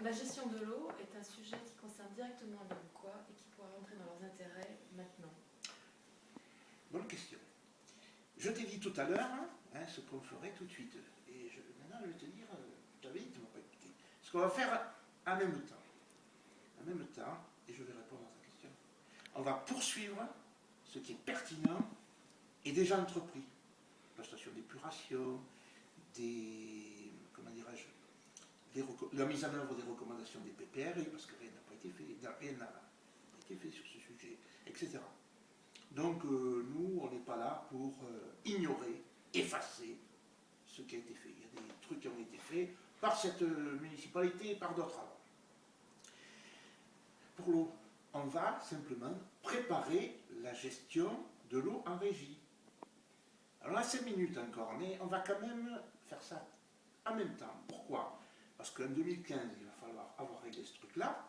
La gestion de l'eau est un sujet qui concerne directement les Lucquois et qui pourra rentrer dans leurs intérêts maintenant. Bonne question. Je t'ai dit tout à l'heure ce qu'on ferait tout de suite. Et maintenant, je vais te dire, tu avais dit, tu ne m'as pas écouté. Ce qu'on va faire en même temps. En même temps, et je vais répondre à ta question. On va poursuivre ce qui est pertinent et déjà entrepris. La station d'épuration, comment dirais-je, la mise en œuvre des recommandations des PPRI, parce que rien n'a pas été fait sur ce sujet, etc. Donc nous, on n'est pas là pour ignorer, effacer ce qui a été fait. Il y a des trucs qui ont été faits par cette municipalité et par d'autres avant. Pour l'eau, on va simplement préparer la gestion de l'eau en régie. Alors là, 5 minutes encore, mais on va quand même faire ça en même temps. Pourquoi? Parce qu'en 2015, il va falloir avoir réglé ce truc-là,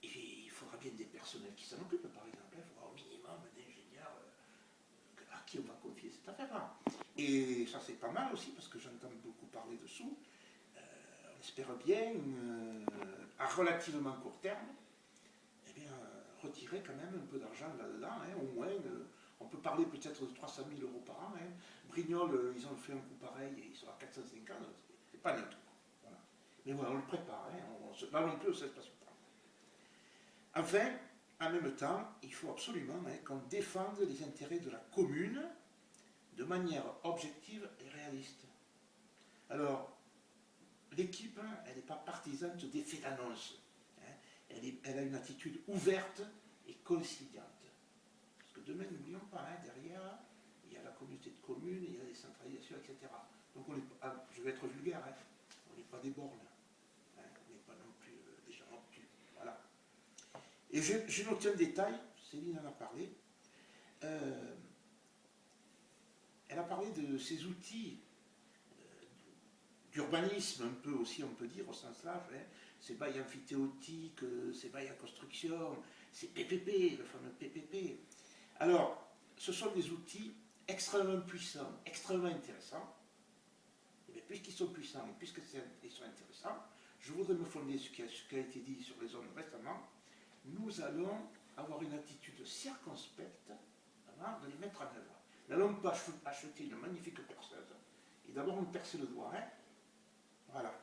et il faudra bien des personnels qui s'en occupent, par exemple. Il faudra au minimum d'ingénieurs à qui on va confier cette affaire-là. Et ça, c'est pas mal aussi, parce que j'entends beaucoup parler dessous. On espère bien, à relativement court terme, eh bien, retirer quand même un peu d'argent là-dedans, au moins. On peut parler peut-être de 300 000 € par an. Brignoles, ils ont fait un coup pareil et ils sont à 450, c'est pas neutre. Voilà. Mais voilà, on le prépare, là non plus, on ne se passe pas. Enfin, en même temps, il faut absolument qu'on défende les intérêts de la commune de manière objective et réaliste. Alors, l'équipe, elle n'est pas partisane des faits d'annonce. Elle a une attitude ouverte et conciliante. Parce que demain, n'oublions pas, derrière, il y a la communauté de communes, il y a la décentralisation, etc. Donc, je vais être vulgaire, on n'est pas des bornes. On n'est pas non plus des gens obtus. Voilà. Et je note un détail, Céline en a parlé. Elle a parlé de ces outils d'urbanisme, un peu aussi, on peut dire, au sens large. Ces bails amphithéotiques, ces bails à construction, ces PPP, le fameux PPP. Alors, ce sont des outils extrêmement puissants, extrêmement intéressants. Et bien, puisqu'ils sont puissants et puisqu'ils sont intéressants, je voudrais me fonder sur ce qui a été dit sur les zones récemment. Nous allons avoir une attitude circonspecte avant de les mettre en œuvre. Nous n'allons pas acheter une magnifique perceuse et d'abord nous percer le doigt. Voilà.